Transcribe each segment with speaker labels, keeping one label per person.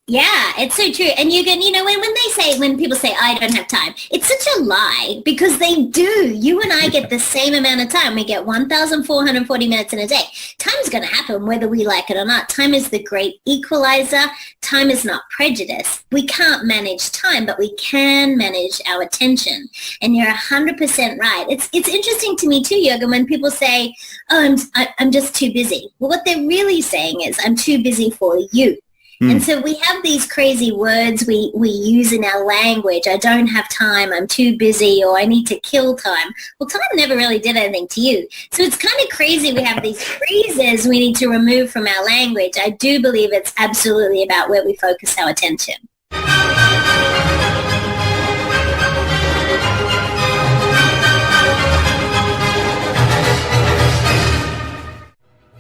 Speaker 1: Yeah, it's so true. And you can, when people say, I don't have time, it's such a lie because they do. You and I get the same amount of time. We get 1,440 minutes in a day. Time's going to happen whether we like it or not. Time is the great equalizer. Time is not prejudice. We can't manage time, but we can manage our attention. And you're 100% right. It's interesting to me too, Jürgen, when people say, oh, I'm just too busy. Well, what they're really saying is, I'm too busy for you. And so we have these crazy words we use in our language. I don't have time, I'm too busy, or I need to kill time. Well, time never really did anything to you. So it's kind of crazy we have these phrases we need to remove from our language. I do believe it's absolutely about where we focus our attention.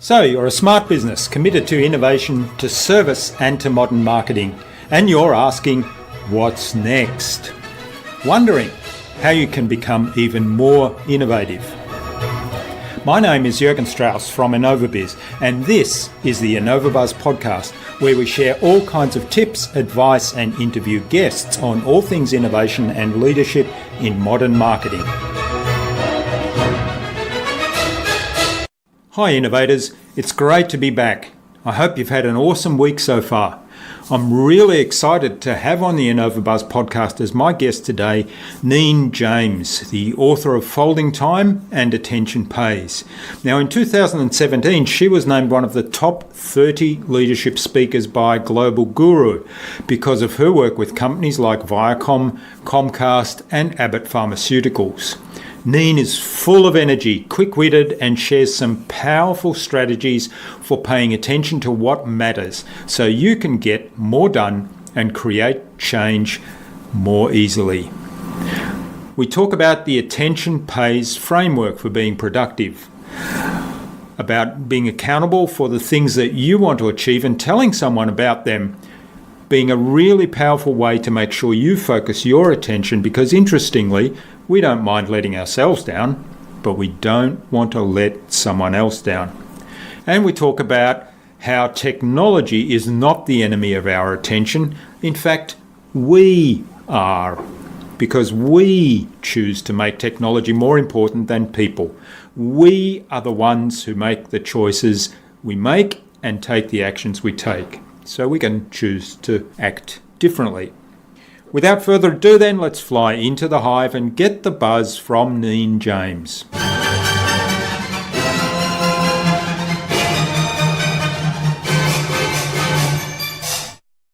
Speaker 2: So you're a smart business committed to innovation, to service and to modern marketing, and you're asking, what's next? Wondering how you can become even more innovative. My name is Jürgen Strauss from InnovaBuzz, and this is the InnovaBuzz Podcast, where we share all kinds of tips, advice and interview guests on all things innovation and leadership in modern marketing. Hi innovators, it's great to be back. I hope you've had an awesome week so far. I'm really excited to have on the InnovaBuzz podcast as my guest today, Neen James, the author of Folding Time and Attention Pays. Now in 2017, she was named one of the top 30 leadership speakers by Global Guru because of her work with companies like Viacom, Comcast and Abbot Pharmaceuticals. Neen is full of energy, quick-witted, and shares some powerful strategies for paying attention to what matters so you can get more done and create change more easily. We talk about the attention pays framework for being productive, about being accountable for the things that you want to achieve and telling someone about them being a really powerful way to make sure you focus your attention, because interestingly, we don't mind letting ourselves down, but we don't want to let someone else down. And we talk about how technology is not the enemy of our attention. In fact, we are, because we choose to make technology more important than people. We are the ones who make the choices we make and take the actions we take. So we can choose to act differently. Without further ado then, let's fly into the hive and get the buzz from Neen James.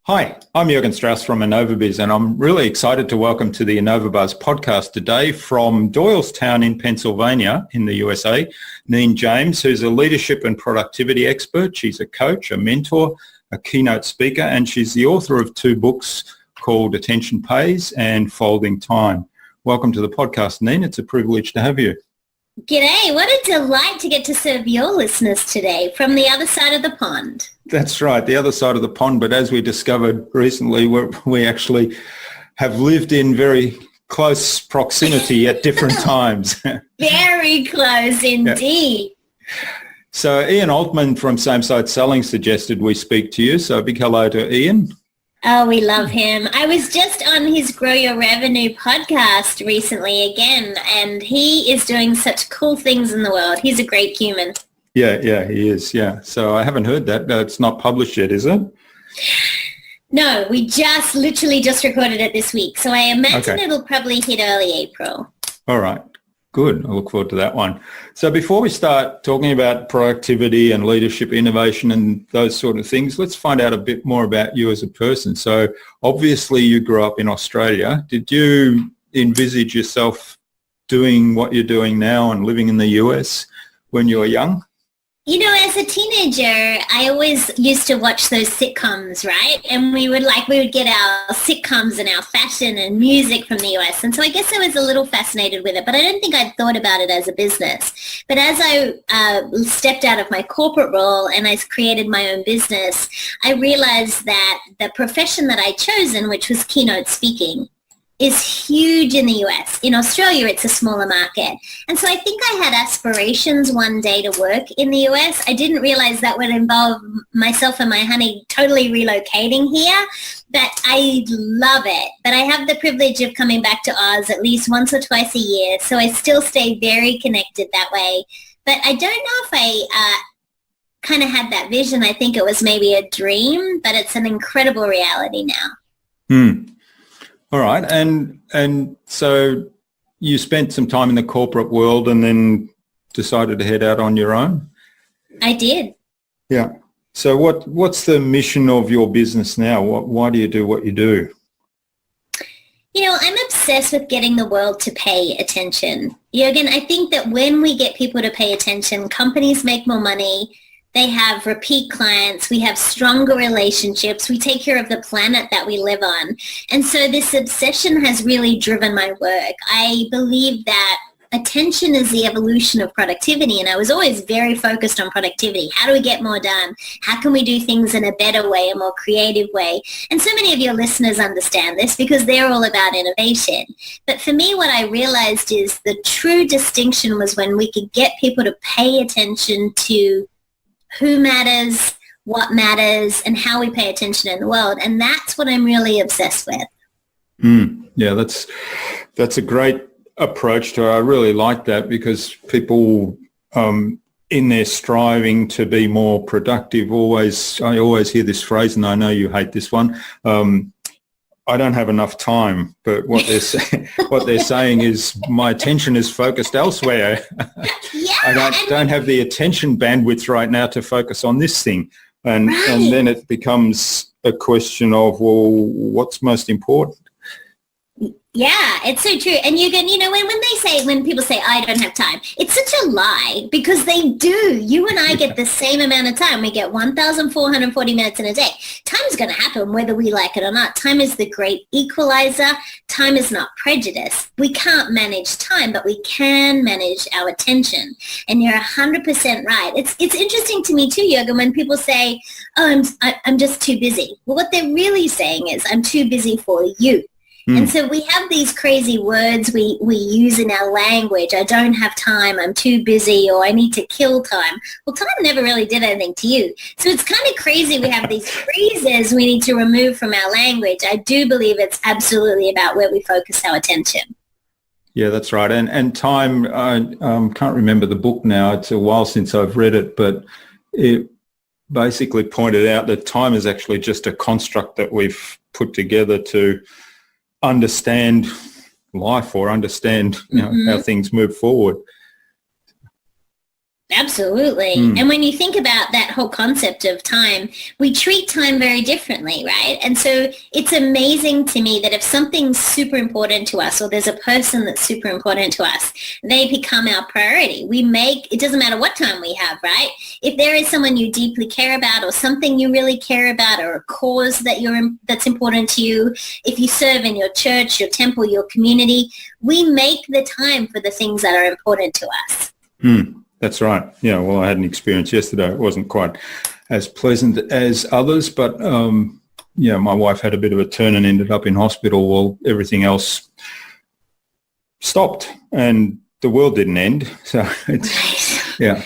Speaker 2: Hi, I'm Jürgen Strauss from InnovaBuzz, and I'm really excited to welcome to the InnovaBuzz podcast today from Doylestown in Pennsylvania in the USA, Neen James, who's a leadership and productivity expert. She's a coach, a mentor, a keynote speaker, and she's the author of 2 books called Attention Pays and Folding Time. Welcome to the podcast, Neen. It's a privilege to have you.
Speaker 1: G'day. What a delight to get to serve your listeners today from the other side of the pond.
Speaker 2: That's right, the other side of the pond. But as we discovered recently, we actually have lived in very close proximity at different times.
Speaker 1: Very close indeed.
Speaker 2: Yeah. So Ian Altman from Same Side Selling suggested we speak to you. So a big hello to Ian.
Speaker 1: Oh, we love him. I was just on his Grow Your Revenue podcast recently again, and he is doing such cool things in the world. He's a great human.
Speaker 2: Yeah, he is. Yeah. So I haven't heard that. It's not published yet, is it?
Speaker 1: No, we literally just recorded it this week. So I imagine It'll probably hit early April.
Speaker 2: All right. Good. I look forward to that one. So before we start talking about productivity and leadership, innovation and those sort of things, let's find out a bit more about you as a person. So obviously you grew up in Australia. Did you envisage yourself doing what you're doing now and living in the US when you were young?
Speaker 1: You know, as a teenager, I always used to watch those sitcoms, right? And we would get our sitcoms and our fashion and music from the US. And so I guess I was a little fascinated with it, but I don't think I'd thought about it as a business. But as I stepped out of my corporate role and I created my own business, I realized that the profession that I'd chosen, which was keynote speaking, is huge in the US. In Australia, it's a smaller market. And so I think I had aspirations one day to work in the US. I didn't realize that would involve myself and my honey totally relocating here, but I love it. But I have the privilege of coming back to Oz at least once or twice a year, so I still stay very connected that way. But I don't know if I kind of had that vision. I think it was maybe a dream, but it's an incredible reality now.
Speaker 2: All right. And so you spent some time in the corporate world and then decided to head out on your own?
Speaker 1: I did.
Speaker 2: Yeah. So what's the mission of your business now? Why do you do what you do?
Speaker 1: You know, I'm obsessed with getting the world to pay attention. Jürgen, I think that when we get people to pay attention, companies make more money. They have repeat clients. We have stronger relationships. We take care of the planet that we live on. And so this obsession has really driven my work. I believe that attention is the evolution of productivity. And I was always very focused on productivity. How do we get more done? How can we do things in a better way, a more creative way? And so many of your listeners understand this because they're all about innovation. But for me, what I realized is the true distinction was when we could get people to pay attention to who matters, what matters, and how we pay attention in the world. And that's what I'm really obsessed with.
Speaker 2: Yeah, that's a great approach to it. I really like that because people in their striving to be more productive, I always hear this phrase, and I know you hate this one, I don't have enough time, but what they're saying is my attention is focused elsewhere.
Speaker 1: Yeah,
Speaker 2: I don't have the attention bandwidth right now to focus on this thing. And then it becomes a question of, well, what's most important?
Speaker 1: Yeah, it's so true. And you know, when people say, I don't have time, it's such a lie because they do. You and I get the same amount of time. We get 1,440 minutes in a day. Time's going to happen whether we like it or not. Time is the great equalizer. Time is not prejudice. We can't manage time, but we can manage our attention. And you're 100% right. It's interesting to me too, Jürgen, when people say, oh, I'm just too busy. Well, what they're really saying is I'm too busy for you. And so we have these crazy words we use in our language. I don't have time, I'm too busy, or I need to kill time. Well, time never really did anything to you. So it's kind of crazy we have these phrases we need to remove from our language. I do believe it's absolutely about where we focus our attention.
Speaker 2: Yeah, that's right. And time, I can't remember the book now. It's a while since I've read it, but it basically pointed out that time is actually just a construct that we've put together to understand life or understand how things move forward.
Speaker 1: Absolutely. And when you think about that whole concept of time, we treat time very differently, right? And so it's amazing to me that if something's super important to us or there's a person that's super important to us, they become our priority. It doesn't matter what time we have, right? If there is someone you deeply care about or something you really care about or a cause that's important to you, if you serve in your church, your temple, your community, we make the time for the things that are important to us.
Speaker 2: That's right. Yeah, well, I had an experience yesterday. It wasn't quite as pleasant as others, but, my wife had a bit of a turn and ended up in hospital while everything else stopped and the world didn't end. So it's, yeah.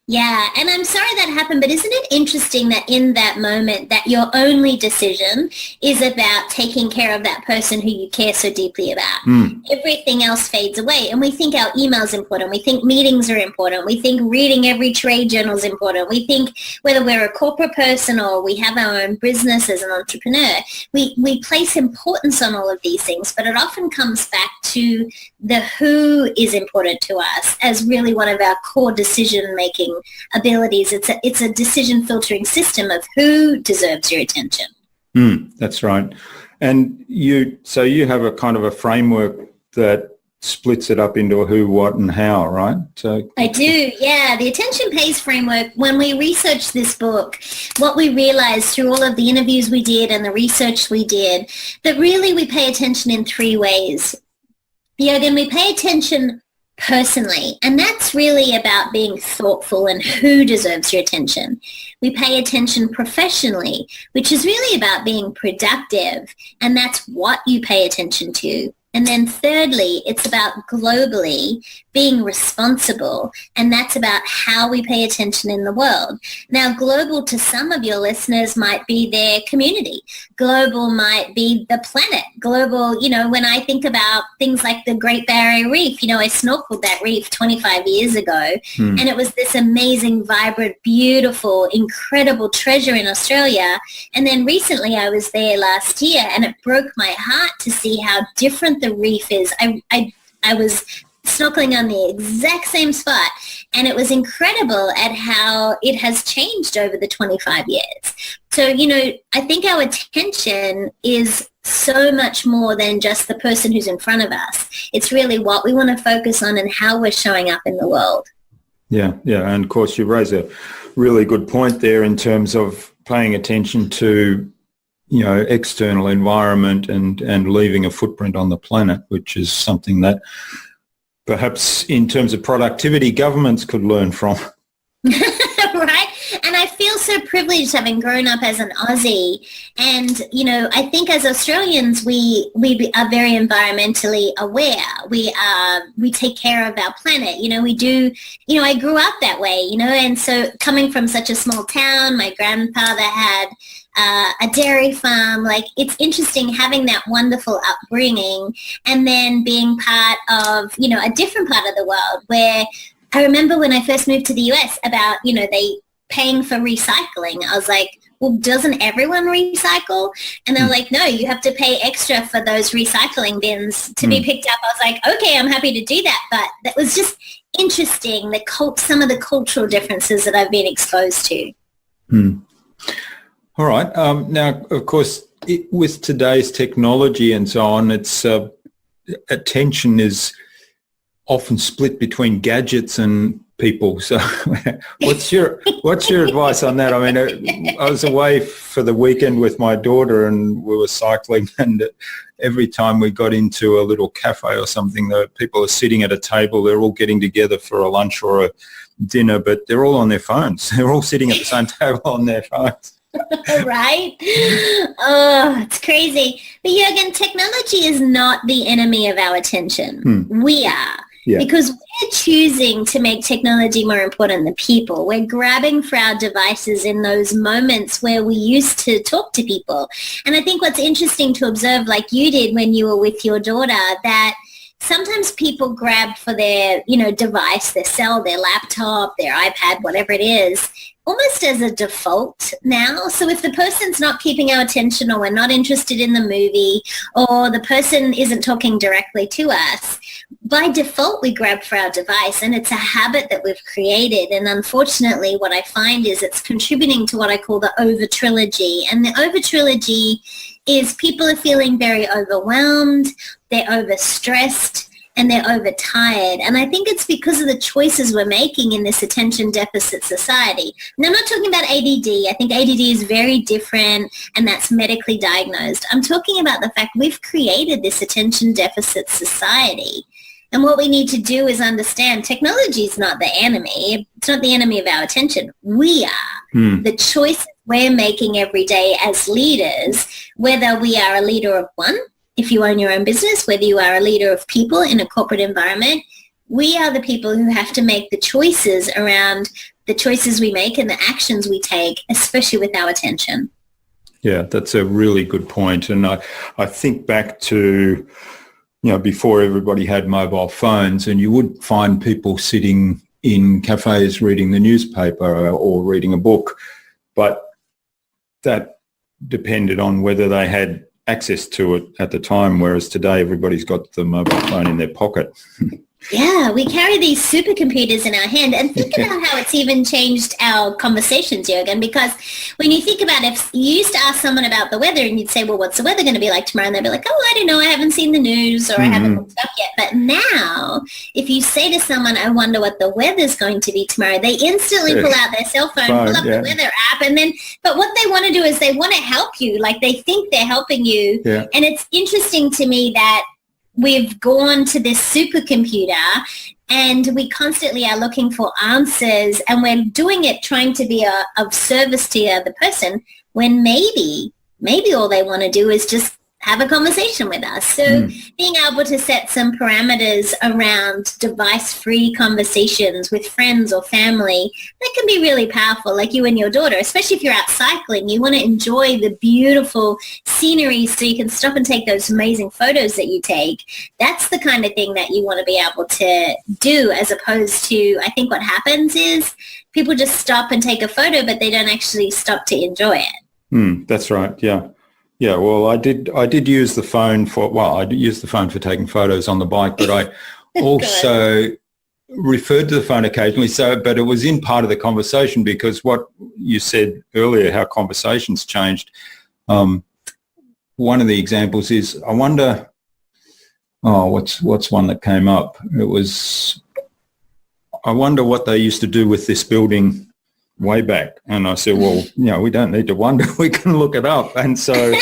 Speaker 1: Yeah, and I'm sorry that happened, but isn't it interesting that in that moment that your only decision is about taking care of that person who you care so deeply about? Everything else fades away, and we think our email's important. We think meetings are important. We think reading every trade journal is important. We think whether we're a corporate person or we have our own business as an entrepreneur, we place importance on all of these things, but it often comes back to the who is important to us as really one of our core decision-making abilities. It's a decision filtering system of who deserves your attention.
Speaker 2: That's right. And you have a kind of a framework that splits it up into a who, what, and how, right? So
Speaker 1: I do, yeah. The Attention Pays framework, when we researched this book, what we realized through all of the interviews we did and the research we did, that really we pay attention in three ways. Jürgen, we pay attention personally. And that's really about being thoughtful and who deserves your attention. We pay attention professionally, which is really about being productive. And that's what you pay attention to. And then thirdly, it's about globally being responsible. And that's about how we pay attention in the world. Now, global to some of your listeners might be their community. Global might be the planet. Global, when I think about things like the Great Barrier Reef, I snorkeled that reef 25 years ago. And it was this amazing, vibrant, beautiful, incredible treasure in Australia. And then recently I was there last year and it broke my heart to see how different the reef is. I was snorkeling on the exact same spot, and it was incredible at how it has changed over the 25 years. So, I think our attention is so much more than just the person who's in front of us. It's really what we want to focus on and how we're showing up in the world.
Speaker 2: Yeah. And of course, you raise a really good point there in terms of paying attention to external environment and leaving a footprint on the planet, which is something that perhaps in terms of productivity, governments could learn from.
Speaker 1: Right? And I feel so privileged having grown up as an Aussie. And, I think as Australians, we are very environmentally aware. We take care of our planet. We do, I grew up that way, and so coming from such a small town, my grandfather had a dairy farm. Like, it's interesting having that wonderful upbringing and then being part of, a different part of the world where I remember when I first moved to the US about, they paying for recycling. I was like, well, doesn't everyone recycle? And they're like, no, you have to pay extra for those recycling bins to be picked up. I was like, okay, I'm happy to do that. But that was just interesting, some of the cultural differences that I've been exposed to.
Speaker 2: All right. Now, of course, with today's technology and so on, it's attention is often split between gadgets and people. So what's your advice on that? I mean, I was away for the weekend with my daughter and we were cycling, and every time we got into a little cafe or something, the people are sitting at a table, they're all getting together for a lunch or a dinner, but they're all on their phones. They're all sitting at the same table on their phones.
Speaker 1: Right? Oh, it's crazy. But Jürgen, technology is not the enemy of our attention. We are. Yeah. Because we're choosing to make technology more important than people. We're grabbing for our devices in those moments where we used to talk to people. And I think what's interesting to observe, like you did when you were with your daughter, that sometimes people grab for their, device, their cell, their laptop, their iPad, whatever it is, almost as a default now. So if the person's not keeping our attention, or we're not interested in the movie, or the person isn't talking directly to us, by default we grab for our device, and it's a habit that we've created. And unfortunately, what I find is it's contributing to what I call the over trilogy. And the over trilogy is people are feeling very overwhelmed, they're overstressed, and they're overtired. And I think it's because of the choices we're making in this attention deficit society. And I'm not talking about ADD. I think ADD is very different, and that's medically diagnosed. I'm talking about the fact we've created this attention deficit society. And what we need to do is understand technology is not the enemy. It's not the enemy of our attention. We are. The choices we're making every day as leaders, whether we are a leader of one, if you own your own business, whether you are a leader of people in a corporate environment, we are the people who have to make the choices around the choices we make and the actions we take, especially with our attention.
Speaker 2: Yeah, that's a really good point. And I think back to, before everybody had mobile phones, and you would find people sitting in cafes reading the newspaper or reading a book, but that depended on whether they had access to it at the time, whereas today everybody's got the mobile phone in their pocket.
Speaker 1: Yeah, we carry these supercomputers in our hand, and think about how it's even changed our conversations, Jürgen, because when you think about if you used to ask someone about the weather and you'd say, well, what's the weather going to be like tomorrow? And they'd be like, oh, I don't know, I haven't seen the news, or I haven't looked up yet. But now, if you say to someone, I wonder what the weather's going to be tomorrow, they instantly pull out their cell phone, pull up the weather app, and then, but what they want to do is they want to help you, like they think they're helping you. Yeah. And it's interesting to me that we've gone to this supercomputer and we constantly are looking for answers, and we're doing it trying to be of service to the other person, when maybe all they want to do is just have a conversation with us. So being able to set some parameters around device-free conversations with friends or family, that can be really powerful, like you and your daughter, especially if you're out cycling. You want to enjoy the beautiful scenery so you can stop and take those amazing photos that you take. That's the kind of thing that you want to be able to do, as opposed to, I think what happens is people just stop and take a photo, but they don't actually stop to enjoy it.
Speaker 2: That's right, yeah. Yeah, well, I did use the phone I used the phone for taking photos on the bike, but I also referred to the phone occasionally. But it was in part of the conversation, because what you said earlier, how conversations changed. One of the examples is, I wonder, what's one that came up? It was, I wonder what they used to do with this building way back. And I said, well, we don't need to wonder, we can look it up. And so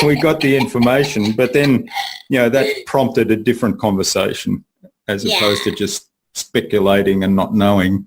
Speaker 2: we got the information, but then, that prompted a different conversation as opposed to just speculating and not knowing.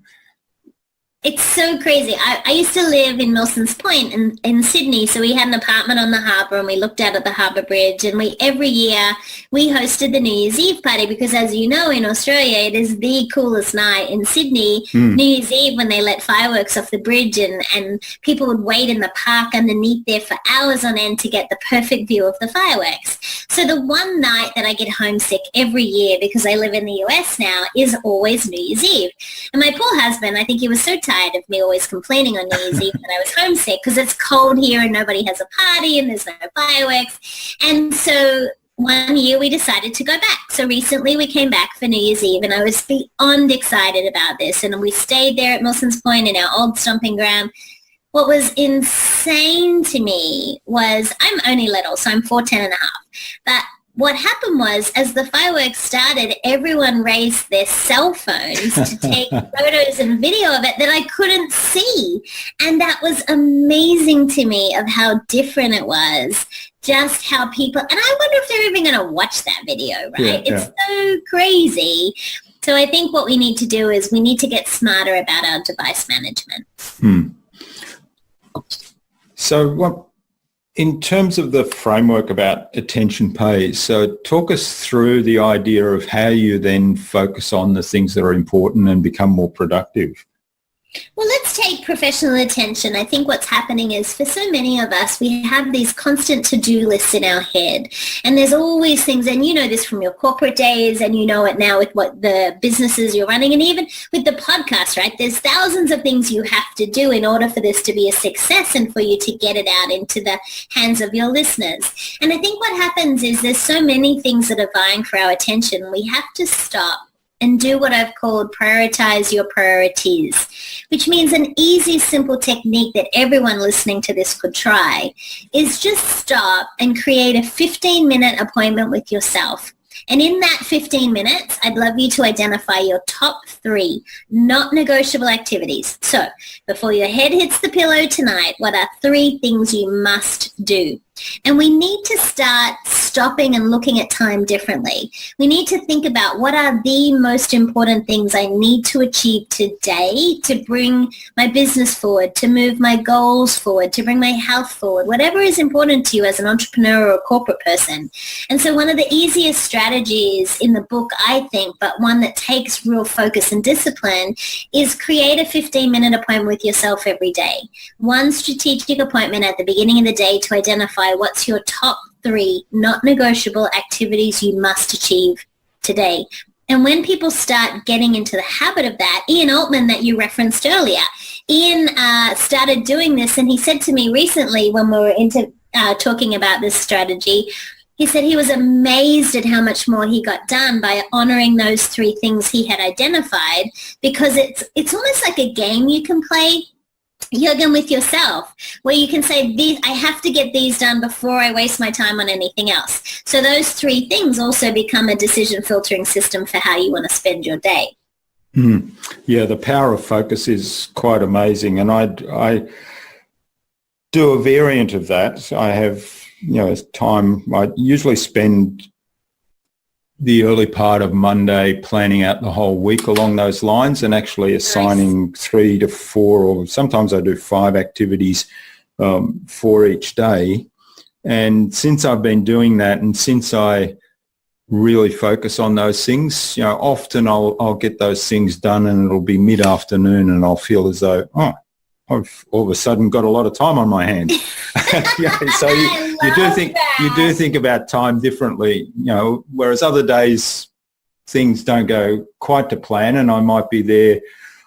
Speaker 1: It's so crazy. I used to live in Milson's Point in Sydney, so we had an apartment on the harbour, and we looked out at the harbour bridge, and every year we hosted the New Year's Eve party, because as you know, in Australia it is the coolest night. In Sydney, New Year's Eve, when they let fireworks off the bridge, and people would wait in the park underneath there for hours on end to get the perfect view of the fireworks. So the one night that I get homesick every year, because I live in the US now, is always New Year's Eve. And my poor husband, I think he was so tired of me always complaining on New Year's Eve that I was homesick, because it's cold here and nobody has a party and there's no fireworks. And so one year we decided to go back. So recently we came back for New Year's Eve, and I was beyond excited about this. And we stayed there at Milson's Point in our old stomping ground. What was insane to me was, I'm only little, so I'm 4'10 and a half. But what happened was, as the fireworks started, everyone raised their cell phones to take photos and video of it that I couldn't see. And that was amazing to me, of how different it was, just how people, and I wonder if they're even going to watch that video, right? It's so crazy. So I think what we need to do is we need to get smarter about our device management.
Speaker 2: So in terms of the framework about attention pays, so talk us through the idea of how you then focus on the things that are important and become more productive.
Speaker 1: Well, let's take professional attention. I think what's happening is, for so many of us, we have these constant to-do lists in our head. And there's always things, and you know this from your corporate days, and you know it now with what the businesses you're running, and even with the podcast, right? There's thousands of things you have to do in order for this to be a success and for you to get it out into the hands of your listeners. And I think what happens is, there's so many things that are vying for our attention. We have to stop and do what I've called prioritize your priorities, which means an easy, simple technique that everyone listening to this could try is just stop and create a 15-minute appointment with yourself. And in that 15 minutes, I'd love you to identify your top 3 not negotiable activities. So before your head hits the pillow tonight, what are 3 things you must do? And we need to start stopping and looking at time differently. We need to think about, what are the most important things I need to achieve today to bring my business forward, to move my goals forward, to bring my health forward, whatever is important to you as an entrepreneur or a corporate person. And so one of the easiest strategies in the book, I think, but one that takes real focus and discipline, is create a 15-minute appointment with yourself every day. One strategic appointment at the beginning of the day to identify what's your top 3 not negotiable activities you must achieve today. And when people start getting into the habit of that, Ian Altman that you referenced earlier, Ian started doing this, and he said to me recently when we were talking about this strategy, he said he was amazed at how much more he got done by honoring those 3 things he had identified, because it's almost like a game you can play, Jürgen, with yourself, where you can say, I have to get these done before I waste my time on anything else. So those 3 things also become a decision filtering system for how you want to spend your day.
Speaker 2: Yeah, the power of focus is quite amazing. And I do a variant of that. I have, time, I usually spend the early part of Monday planning out the whole week along those lines and actually assigning 3 to 4 or sometimes I do 5 activities for each day. And since I've been doing that and since I really focus on those things, often I'll get those things done and it'll be mid-afternoon and I'll feel as though, I've all of a sudden got a lot of time on my hands. So you do think about time differently, whereas other days things don't go quite to plan and I might be there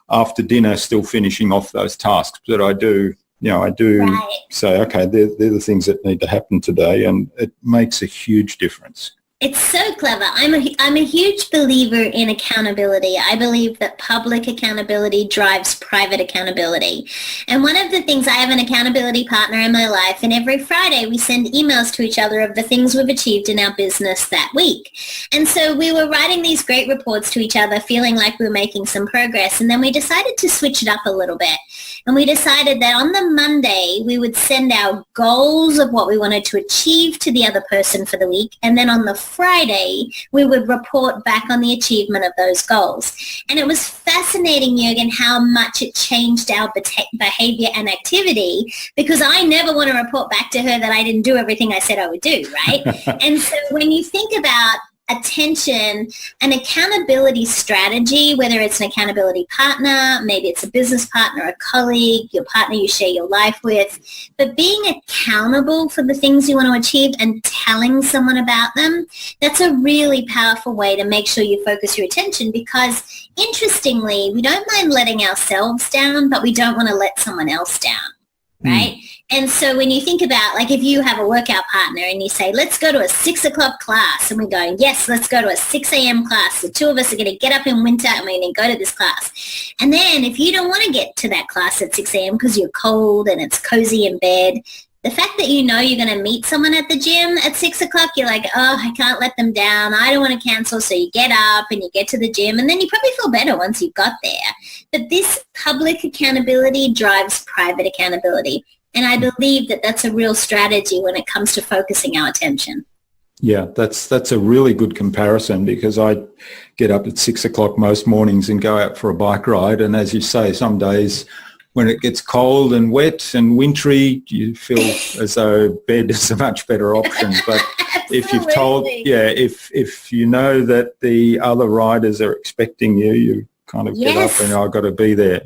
Speaker 2: after dinner still finishing off those tasks. But I do say, okay, they're the things that need to happen today, and it makes a huge difference.
Speaker 1: It's so clever. I'm a huge believer in accountability. I believe that public accountability drives private accountability. And one of the things, I have an accountability partner in my life, and every Friday we send emails to each other of the things we've achieved in our business that week. And so we were writing these great reports to each other, feeling like we were making some progress. And then we decided to switch it up a little bit. And we decided that on the Monday, we would send our goals of what we wanted to achieve to the other person for the week. And then on the Friday, we would report back on the achievement of those goals. And it was fascinating, Jürgen, how much it changed our behavior and activity, because I never want to report back to her that I didn't do everything I said I would do, right? And so when you think about attention, an accountability strategy, whether it's an accountability partner, maybe it's a business partner, a colleague, your partner you share your life with, but being accountable for the things you want to achieve and telling someone about them, that's a really powerful way to make sure you focus your attention, because interestingly, we don't mind letting ourselves down, but we don't want to let someone else down, right? And so when you think about, like, if you have a workout partner and you say, let's go to a 6 o'clock class, and we're going, yes, let's go to a 6 a.m. class. The two of us are going to get up in winter and we're going to go to this class. And then if you don't want to get to that class at 6 a.m. because you're cold and it's cozy in bed, the fact that you know you're going to meet someone at the gym at 6 o'clock, you're like, oh, I can't let them down. I don't want to cancel. So you get up and you get to the gym, and then you probably feel better once you got there. But this public accountability drives private accountability. And I believe that that's a real strategy when it comes to focusing our attention.
Speaker 2: Yeah, that's a really good comparison, because I get up at 6 o'clock most mornings and go out for a bike ride. And as you say, some days when it gets cold and wet and wintry, you feel as though bed is a much better option. But if you've told, if you know that the other riders are expecting you, you kind of get up and I've got to be there.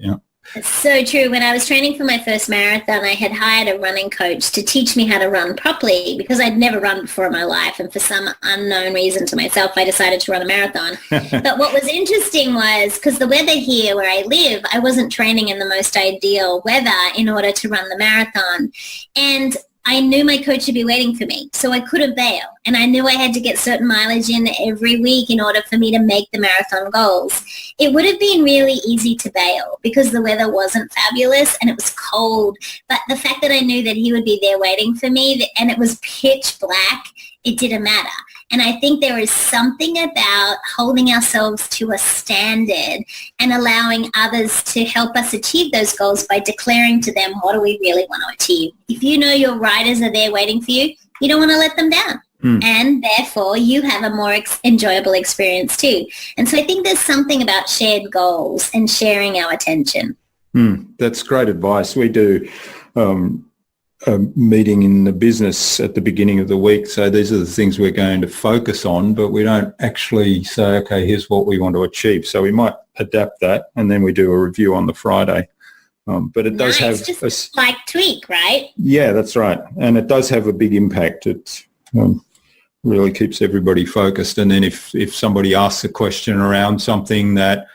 Speaker 1: It's so true. When I was training for my first marathon, I had hired a running coach to teach me how to run properly, because I'd never run before in my life. And for some unknown reason to myself, I decided to run a marathon. But what was interesting was, because the weather here where I live, I wasn't training in the most ideal weather in order to run the marathon. And I knew my coach would be waiting for me, so I couldn't bail. And I knew I had to get certain mileage in every week in order for me to make the marathon goals. It would have been really easy to bail because the weather wasn't fabulous and it was cold. But the fact that I knew that he would be there waiting for me, and it was pitch black, it didn't matter. And I think there is something about holding ourselves to a standard and allowing others to help us achieve those goals by declaring to them, what do we really want to achieve? If you know your riders are there waiting for you, you don't want to let them down. And therefore, you have a more enjoyable experience too. And so I think there's something about shared goals and sharing our attention.
Speaker 2: That's great advice. We do a meeting in the business at the beginning of the week. So these are the things we're going to focus on, but we don't actually say, okay, here's what we want to achieve. So we might adapt that, and then we do a review on the Friday. But it does have
Speaker 1: just like tweak, right?
Speaker 2: Yeah, that's right. And it does have a big impact. It really keeps everybody focused. And then if somebody asks a question around something that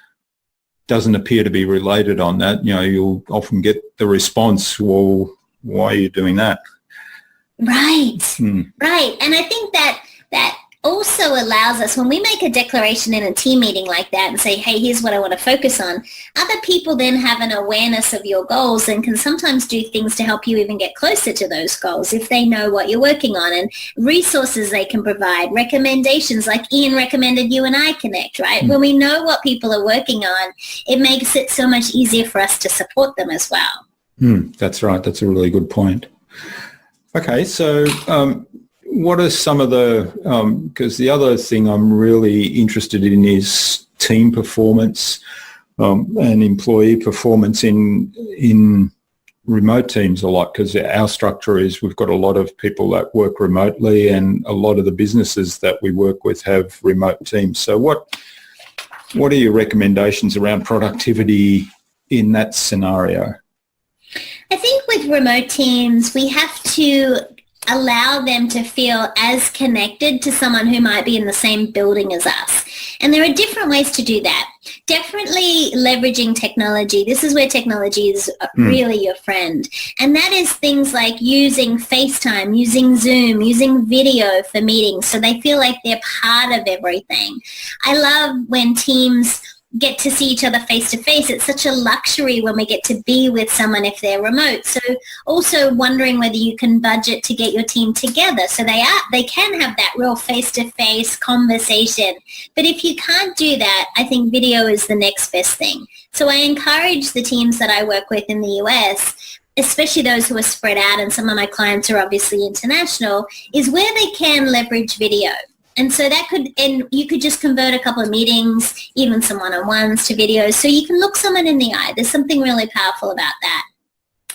Speaker 2: doesn't appear to be related on that, you'll often get the response, well, why are you doing that?
Speaker 1: Right. Right. And I think that also allows us, when we make a declaration in a team meeting like that and say, hey, here's what I want to focus on, other people then have an awareness of your goals and can sometimes do things to help you even get closer to those goals if they know what you're working on, and resources they can provide, recommendations like Ian recommended you and I connect, right? When we know what people are working on, it makes it so much easier for us to support them as well.
Speaker 2: That's right. That's a really good point. Okay, so what are some of the, because the other thing I'm really interested in is team performance and employee performance in remote teams a lot, because our structure is we've got a lot of people that work remotely, and a lot of the businesses that we work with have remote teams. So what are your recommendations around productivity in that scenario?
Speaker 1: I think with remote teams, we have to allow them to feel as connected to someone who might be in the same building as us. And there are different ways to do that. Definitely leveraging technology. This is where technology is really your friend. And that is things like using FaceTime, using Zoom, using video for meetings, so they feel like they're part of everything. I love when teams get to see each other face to face. It's such a luxury when we get to be with someone if they're remote. So also wondering whether you can budget to get your team together so they can have that real face to face conversation. But if you can't do that, I think video is the next best thing. So I encourage the teams that I work with in the US, especially those who are spread out, and some of my clients are obviously international, is where they can leverage video. And so you could just convert a couple of meetings, even some one-on-ones, to videos, so you can look someone in the eye. There's something really powerful about that.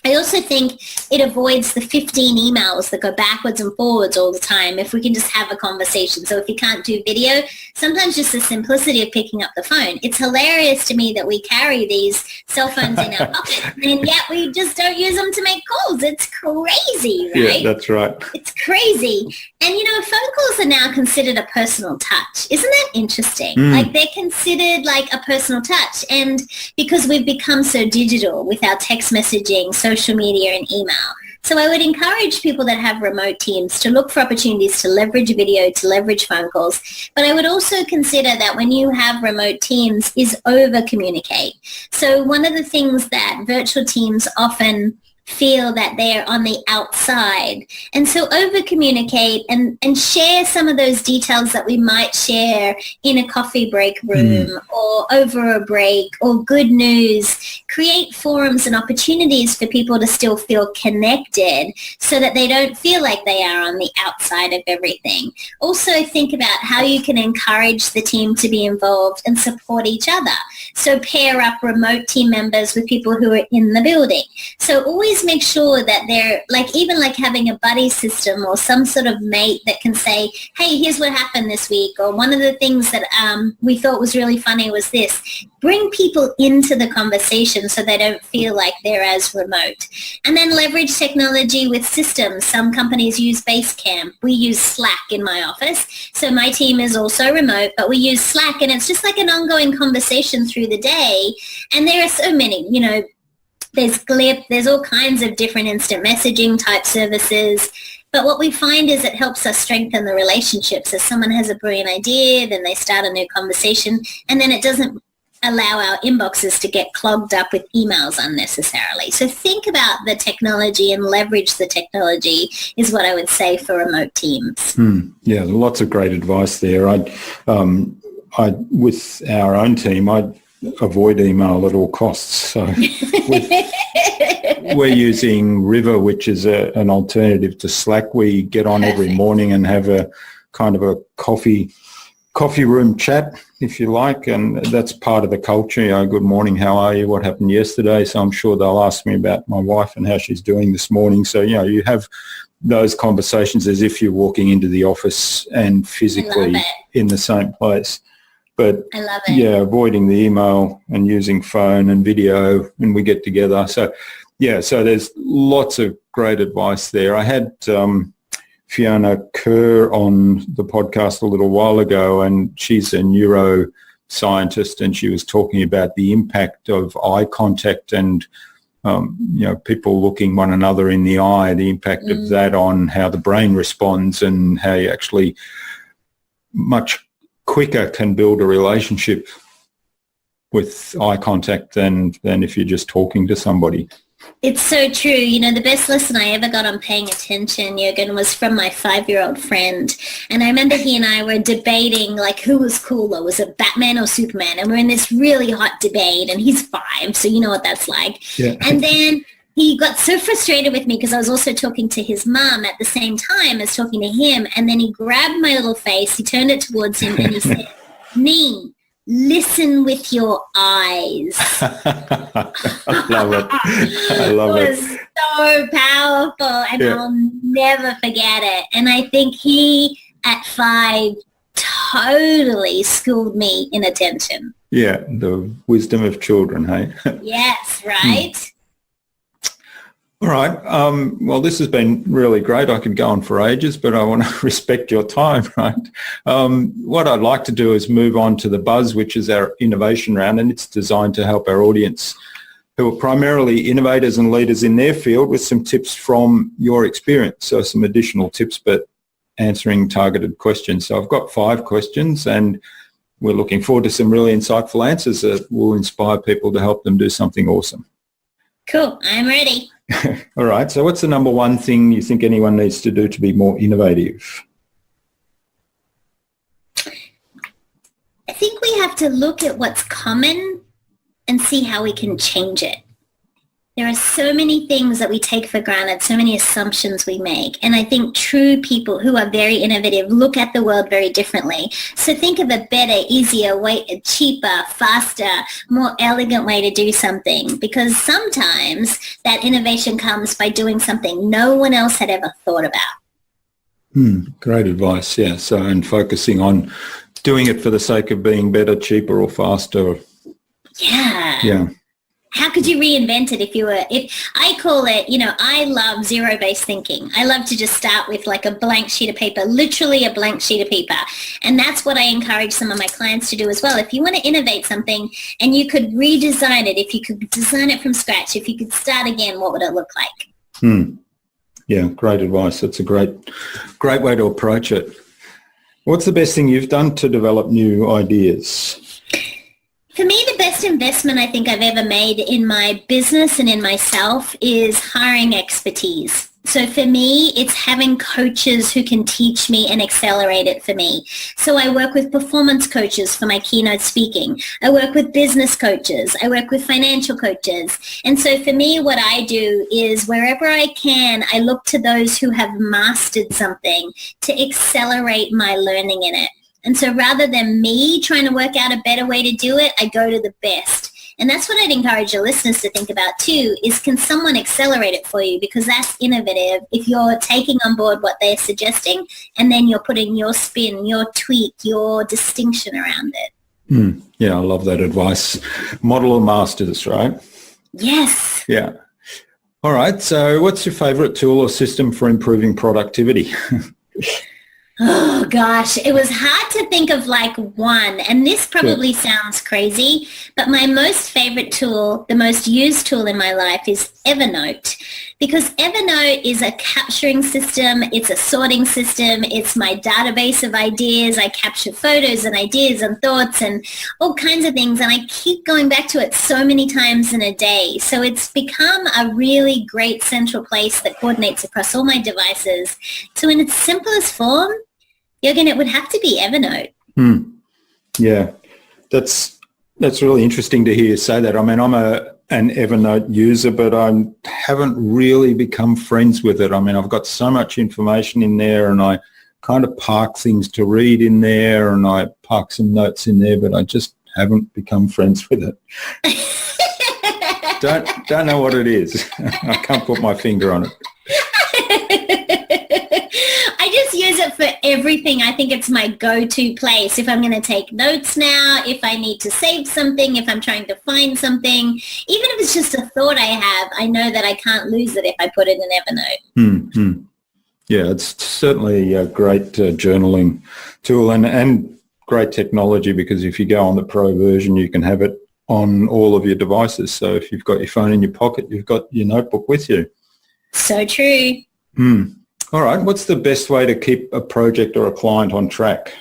Speaker 1: I also think it avoids the 15 emails that go backwards and forwards all the time if we can just have a conversation. So if you can't do video, sometimes just the simplicity of picking up the phone. It's hilarious to me that we carry these cell phones in our pockets, and yet we just don't use them to make calls. It's crazy, right?
Speaker 2: Yeah, that's right.
Speaker 1: It's crazy. And, phone calls are now considered a personal touch. Isn't that interesting? Like, they're considered like a personal touch. And because we've become so digital with our text messaging, social media, and email. So I would encourage people that have remote teams to look for opportunities to leverage video, to leverage phone calls. But I would also consider that when you have remote teams is over-communicate. So one of the things that virtual teams often feel that they're on the outside. And so over-communicate and share some of those details that we might share in a coffee break room or over a break, or good news. Create forums and opportunities for people to still feel connected so that they don't feel like they are on the outside of everything. Also think about how you can encourage the team to be involved and support each other. So pair up remote team members with people who are in the building. So always make sure that they're even having a buddy system or some sort of mate that can say, hey, here's what happened this week, or one of the things that we thought was really funny was this. Bring people into the conversation so they don't feel like they're as remote. And then leverage technology with systems. Some companies use Basecamp. We use Slack in my office. So my team is also remote, but we use Slack, and it's just like an ongoing conversation through the day. And there are so many, there's Glip, there's all kinds of different instant messaging type services. But what we find is it helps us strengthen the relationships. If someone has a brilliant idea, then they start a new conversation, and then it doesn't allow our inboxes to get clogged up with emails unnecessarily. So think about the technology and leverage the technology is what I would say for remote teams.
Speaker 2: Yeah, lots of great advice there. I with our own team, I avoid email at all costs. So we're using River, which is an alternative to Slack. We get on every morning and have a kind of a coffee room chat, if you like, and that's part of the culture. Good morning, how are you, what happened yesterday? So I'm sure they'll ask me about my wife and how she's doing this morning. So you have those conversations as if you're walking into the office and physically in the same place. But
Speaker 1: I love it.
Speaker 2: Yeah, avoiding the email and using phone and video when we get together. So so there's lots of great advice there. I had Fiona Kerr on the podcast a little while ago, and she's a neuroscientist, and she was talking about the impact of eye contact and people looking one another in the eye, the impact of that on how the brain responds and how you actually much quicker can build a relationship with eye contact than if you're just talking to somebody.
Speaker 1: It's so true. The best lesson I ever got on paying attention, Jürgen, was from my 5-year-old friend. And I remember he and I were debating, who was cooler? Was it Batman or Superman? And we're in this really hot debate, and he's 5, so you know what that's like.
Speaker 2: Yeah.
Speaker 1: And then he got so frustrated with me because I was also talking to his mom at the same time as talking to him. And then he grabbed my little face, he turned it towards him and he said, Neen, listen with your eyes.
Speaker 2: I love it. I love it.
Speaker 1: It was so powerful and I'll never forget it. And I think he, at 5, totally schooled me in attention.
Speaker 2: Yeah, the wisdom of children, hey?
Speaker 1: Yes, right?
Speaker 2: All right. Well, this has been really great. I could go on for ages, but I want to respect your time, right? What I'd like to do is move on to the Buzz, which is our innovation round, and it's designed to help our audience, who are primarily innovators and leaders in their field, with some tips from your experience. So some additional tips, but answering targeted questions. So I've got 5 questions, and we're looking forward to some really insightful answers that will inspire people to help them do something awesome.
Speaker 1: Cool. I'm ready.
Speaker 2: All right. So what's the number one thing you think anyone needs to do to be more innovative?
Speaker 1: I think we have to look at what's common and see how we can change it. There are so many things that we take for granted, so many assumptions we make. And I think true people who are very innovative look at the world very differently. So think of a better, easier way, cheaper, faster, more elegant way to do something. Because sometimes that innovation comes by doing something no one else had ever thought about.
Speaker 2: Great advice. Yeah. So, and focusing on doing it for the sake of being better, cheaper or faster. Yeah. How could you reinvent it
Speaker 1: if I call it, I love zero-based thinking. I love to just start with like a blank sheet of paper, literally a blank sheet of paper. And that's what I encourage some of my clients to do as well. If you want to innovate something and you could redesign it, if you could design it from scratch, if you could start again, what would it look like?
Speaker 2: Yeah, great advice. That's a great way to approach it. What's the best thing you've done to develop new ideas?
Speaker 1: For me, the best investment I think I've ever made in my business and in myself is hiring expertise. So for me, it's having coaches who can teach me and accelerate it for me. So I work with performance coaches for my keynote speaking. I work with business coaches. I work with financial coaches. And so for me, what I do is wherever I can, I look to those who have mastered something to accelerate my learning in it. And so rather than me trying to work out a better way to do it, I go to the best. And that's what I'd encourage your listeners to think about too, is can someone accelerate it for you? Because that's innovative if you're taking on board what they're suggesting and then you're putting your spin, your tweak, your distinction around it.
Speaker 2: Yeah, I love that advice. Model or masters, right?
Speaker 1: Yes.
Speaker 2: Yeah. All right. So what's your favorite tool or system for improving productivity?
Speaker 1: Oh gosh, it was hard to think of like one, and this probably sounds crazy, but my most favorite tool, the most used tool in my life is Evernote, because Evernote is a capturing system, it's a sorting system, it's my database of ideas. I capture photos and ideas and thoughts and all kinds of things, and I keep going back to it so many times in a day. So it's become a really great central place that coordinates across all my devices. So in its simplest form, Jürgen, it would have to be Evernote.
Speaker 2: Yeah, that's really interesting to hear you say that. I mean, I'm an Evernote user, but I haven't really become friends with it. I mean, I've got so much information in there, and I kind of park things to read in there, and I park some notes in there, but I just haven't become friends with it. Don't know what it is. I can't put my finger on it.
Speaker 1: I just use it for everything. I think it's my go-to place. If I'm going to take notes now, if I need to save something, if I'm trying to find something, even if it's just a thought I have, I know that I can't lose it if I put it in Evernote.
Speaker 2: Yeah, it's certainly a great journaling tool and great technology, because if you go on the pro version, you can have it on all of your devices. So if you've got your phone in your pocket, you've got your notebook with you.
Speaker 1: So true.
Speaker 2: All right. What's the best way to keep a project or a client on track?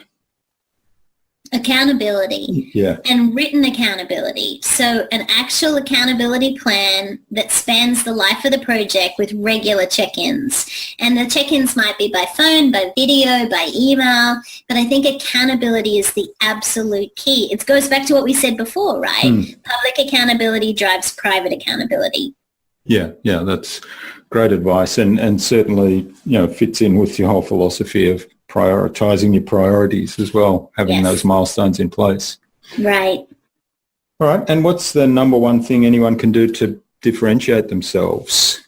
Speaker 1: Accountability.
Speaker 2: Yeah.
Speaker 1: And written accountability. So an actual accountability plan that spans the life of the project with regular check-ins. And the check-ins might be by phone, by video, by email. But I think accountability is the absolute key. It goes back to what we said before, right? Public accountability drives private accountability.
Speaker 2: Yeah, that's great advice, and certainly, fits in with your whole philosophy of prioritizing your priorities as well, having those milestones in place.
Speaker 1: Right.
Speaker 2: All right, and what's the number one thing anyone can do to differentiate themselves?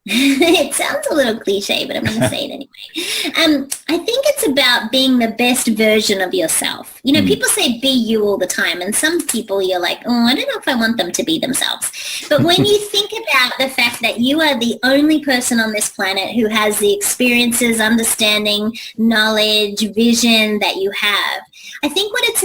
Speaker 1: It sounds a little cliche, but I'm going to say it anyway. I think it's about being the best version of yourself. People say be you all the time, and some people you're like, oh, I don't know if I want them to be themselves. But when you think about the fact that you are the only person on this planet who has the experiences, understanding, knowledge, vision that you have, I think what it's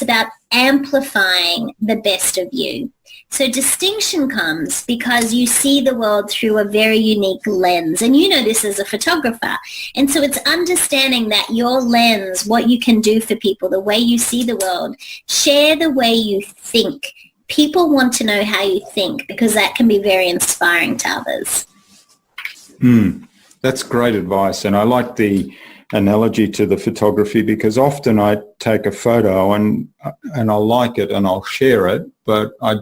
Speaker 1: about amplifying the best of you. So distinction comes because you see the world through a very unique lens. And you know this as a photographer. And so it's understanding that your lens, what you can do for people, the way you see the world, share the way you think. People want to know how you think because that can be very inspiring to others.
Speaker 2: That's great advice. And I like the analogy to the photography because often I take a photo and I'll like it and I'll share it, but I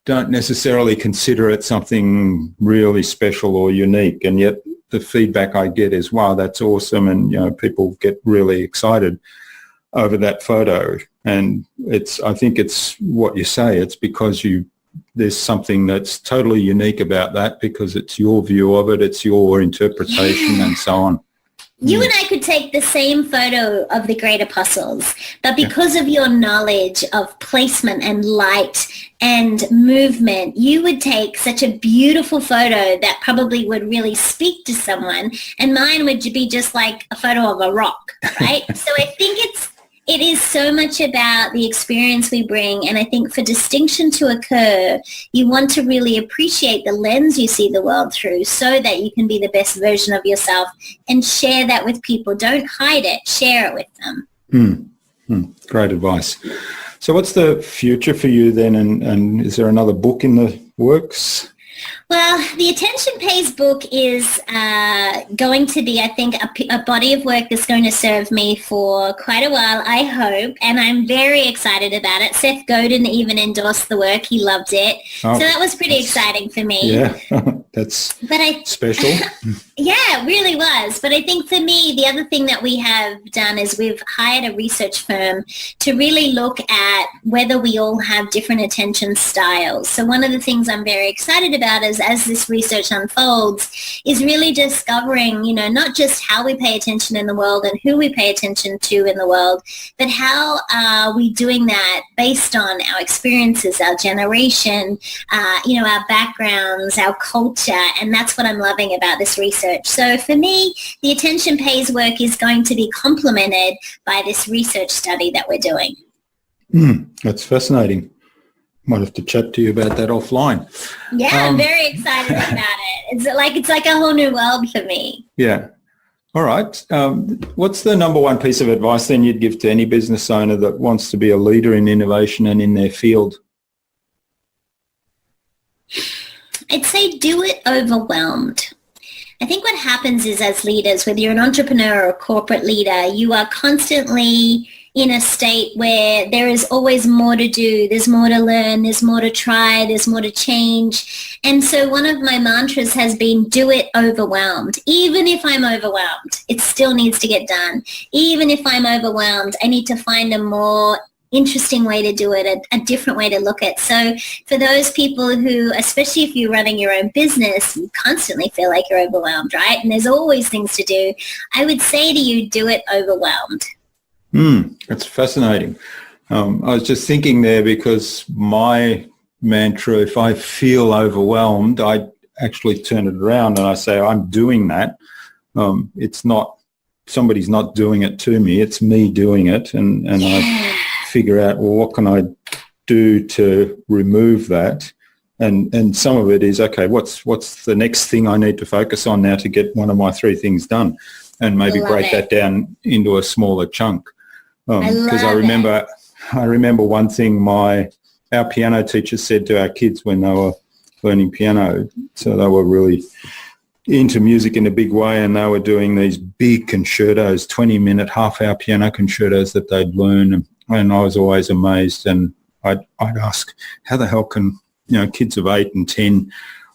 Speaker 2: don't necessarily consider it something really special or unique, and yet the feedback I get is, wow, that's awesome, and people get really excited over that photo. And I think it's what you say, it's because there's something that's totally unique about that because it's your view of it, it's your interpretation and so on.
Speaker 1: You and I could take the same photo of the great apostles, but because of your knowledge of placement and light and movement, you would take such a beautiful photo that probably would really speak to someone, and mine would be just like a photo of a rock, right? So I think it is so much about the experience we bring, and I think for distinction to occur, you want to really appreciate the lens you see the world through so that you can be the best version of yourself and share that with people. Don't hide it, share it with them.
Speaker 2: Great advice. So what's the future for you then, and is there another book in the works?
Speaker 1: Well, the Attention Pays book is going to be, I think, a body of work that's going to serve me for quite a while, I hope, and I'm very excited about it. Seth Godin even endorsed the work. He loved it. So that was pretty exciting for me.
Speaker 2: Yeah, that's special.
Speaker 1: Yeah, it really was. But I think for me, the other thing that we have done is we've hired a research firm to really look at whether we all have different attention styles. So one of the things I'm very excited about is as this research unfolds is really discovering, not just how we pay attention in the world and who we pay attention to in the world, but how are we doing that based on our experiences, our generation, our backgrounds, our culture. And that's what I'm loving about this research. So for me, the Attention Pays work is going to be complemented by this research study that we're doing.
Speaker 2: That's fascinating. Might have to chat to you about that offline.
Speaker 1: Yeah, I'm very excited about it. It's like a whole new world for me.
Speaker 2: Yeah. All right. What's the number one piece of advice then you'd give to any business owner that wants to be a leader in innovation and in their field?
Speaker 1: I'd say do it overwhelmed. I think what happens is as leaders, whether you're an entrepreneur or a corporate leader, you are constantly in a state where there is always more to do, there's more to learn, there's more to try, there's more to change. And so one of my mantras has been do it overwhelmed. Even if I'm overwhelmed, it still needs to get done. Even if I'm overwhelmed, I need to find a more interesting way to do it, a different way to look at it. So for those people who, especially if you're running your own business, you constantly feel like you're overwhelmed, right? And there's always things to do. I would say to you, do it overwhelmed.
Speaker 2: That's fascinating. I was just thinking there because my mantra, if I feel overwhelmed, I actually turn it around and I say, I'm doing that. It's not, somebody's not doing it to me, it's me doing it. And I figure out, well, what can I do to remove that? And some of it is, okay, what's the next thing I need to focus on now to get one of my three things done? And maybe break that down into a smaller chunk. Because I remember one thing our piano teacher said to our kids when they were learning piano. So they were really into music in a big way, and they were doing these big concertos, 20-minute, half-hour piano concertos that they'd learn. And I was always amazed, and I'd ask, how the hell can kids of 8 and 10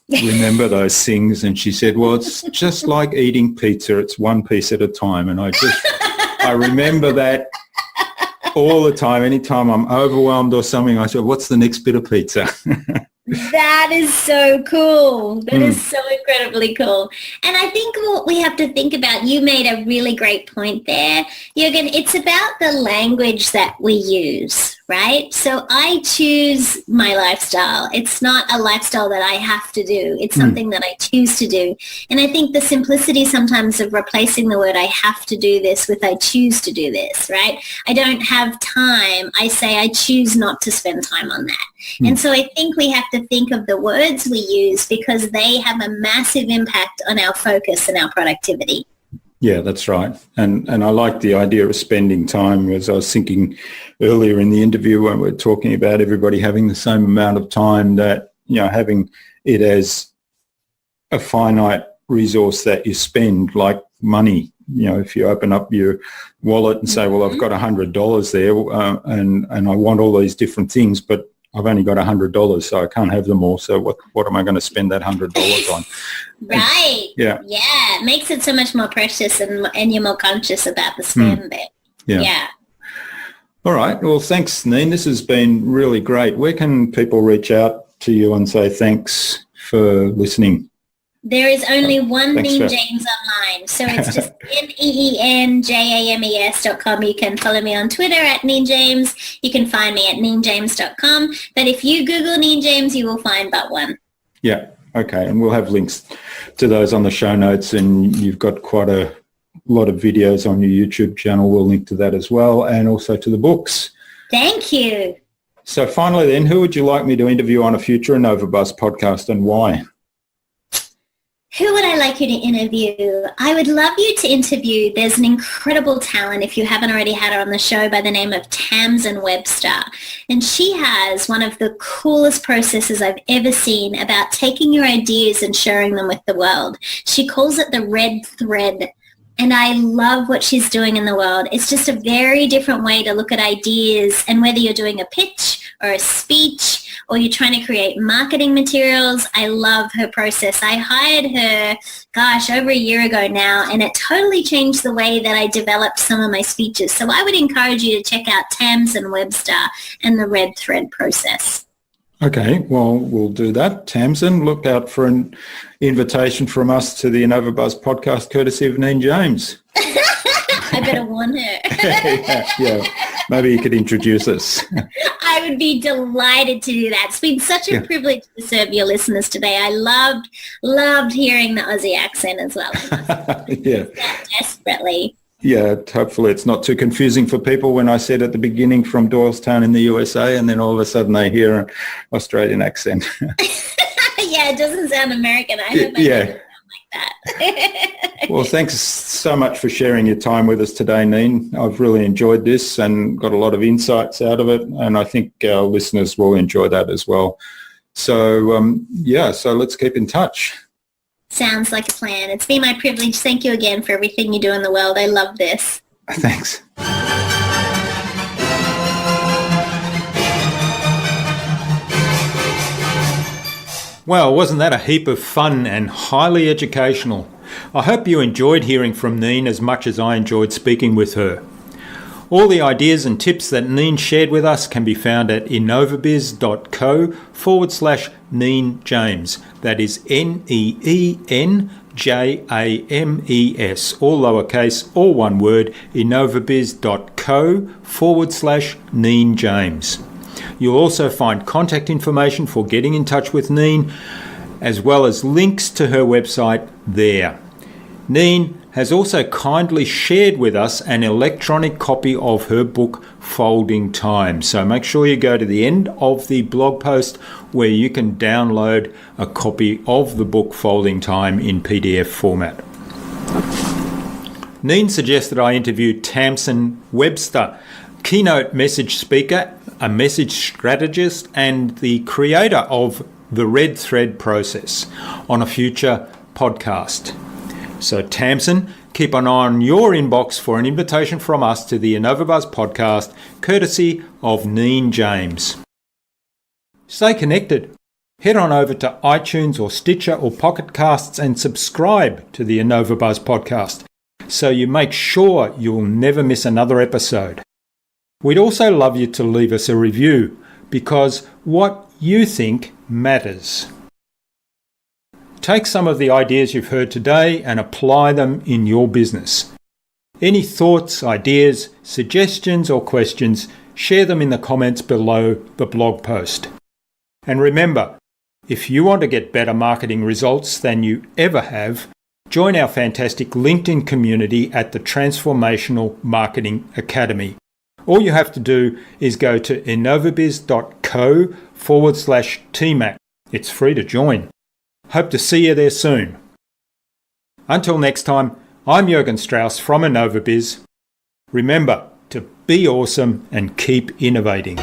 Speaker 2: remember those things. And she said, well, it's just like eating pizza. It's one piece at a time. And I remember that all the time. Anytime I'm overwhelmed or something, I said, what's the next bit of pizza?
Speaker 1: That is so cool. That is so incredibly cool. And I think what we have to think about, you made a really great point there, Jürgen, it's about the language that we use, right? So I choose my lifestyle. It's not a lifestyle that I have to do. It's something that I choose to do. And I think the simplicity sometimes of replacing the word I have to do this with I choose to do this, right? I don't have time. I say I choose not to spend time on that. And so I think we have to think of the words we use because they have a massive impact on our focus and our productivity.
Speaker 2: Yeah, that's right. And I like the idea of spending time, as I was thinking earlier in the interview when we were talking about everybody having the same amount of time, that, having it as a finite resource that you spend, like money. If you open up your wallet and say, well, I've got $100 there and I want all these different things, but I've only got $100, so I can't have them all. So what am I going to spend that $100 on?
Speaker 1: Right.
Speaker 2: Yeah.
Speaker 1: It makes it so much more precious and you're more conscious about the spend bit. Yeah.
Speaker 2: All right. Well, thanks, Neen. This has been really great. Where can people reach out to you and say thanks for listening?
Speaker 1: There is only one Neen James online. So it's just NEENJAMES.com. You can follow me on Twitter at Neen James. You can find me at neenjames.com. But if you Google Neen James, you will find but one.
Speaker 2: Yeah. Okay. And we'll have links to those on the show notes. And you've got quite a lot of videos on your YouTube channel. We'll link to that as well. And also to the books.
Speaker 1: Thank you.
Speaker 2: So finally then, who would you like me to interview on a future InnovaBuzz podcast and why?
Speaker 1: Who would I like you to interview? I would love you to interview, there's an incredible talent, if you haven't already had her on the show, by the name of Tamsin Webster. And she has one of the coolest processes I've ever seen about taking your ideas and sharing them with the world. She calls it the red thread. And I love what she's doing in the world. It's just a very different way to look at ideas, and whether you're doing a pitch or a speech or you're trying to create marketing materials, I love her process. I hired her, over a year ago now, and it totally changed the way that I developed some of my speeches. So I would encourage you to check out Tamsin Webster and the red thread process.
Speaker 2: Okay, well, we'll do that. Tamsin, look out for an invitation from us to the InnovaBuzz podcast, courtesy of Neen James.
Speaker 1: I better warn her.
Speaker 2: yeah, maybe you could introduce us.
Speaker 1: I would be delighted to do that. It's been such a privilege to serve your listeners today. I loved hearing the Aussie accent as well. Desperately.
Speaker 2: Yeah, hopefully it's not too confusing for people when I said at the beginning from Doylestown in the USA, and then all of a sudden they hear an Australian accent.
Speaker 1: Yeah, it doesn't sound American. I hope I don't sound like that.
Speaker 2: Well, thanks so much for sharing your time with us today, Neen. I've really enjoyed this and got a lot of insights out of it, and I think our listeners will enjoy that as well. So, so let's keep in touch.
Speaker 1: Sounds like a plan. It's been my privilege. Thank you again for everything you do in the world. I love this.
Speaker 2: Thanks. Well, wasn't that a heap of fun and highly educational? I hope you enjoyed hearing from Neen as much as I enjoyed speaking with her. All the ideas and tips that Neen shared with us can be found at innovabiz.co/Neen James. That is NEENJAMES, all lowercase, all one word, innovabiz.co/Neen James. You'll also find contact information for getting in touch with Neen, as well as links to her website there. Neen has also kindly shared with us an electronic copy of her book, Folding Time. So make sure you go to the end of the blog post where you can download a copy of the book, Folding Time, in PDF format. Neen suggested I interview Tamsin Webster, keynote message speaker, a message strategist, and the creator of the Red Thread process, on a future podcast. So Tamsin, keep an eye on your inbox for an invitation from us to the InnovaBuzz podcast, courtesy of Neen James. Stay connected. Head on over to iTunes or Stitcher or Pocket Casts and subscribe to the InnovaBuzz podcast so you make sure you'll never miss another episode. We'd also love you to leave us a review because what you think matters. Take some of the ideas you've heard today and apply them in your business. Any thoughts, ideas, suggestions or questions, share them in the comments below the blog post. And remember, if you want to get better marketing results than you ever have, join our fantastic LinkedIn community at the Transformational Marketing Academy. All you have to do is go to innovabiz.co/TMAC. It's free to join. Hope to see you there soon. Until next time, I'm Jürgen Strauss from InnovaBiz. Remember to be awesome and keep innovating.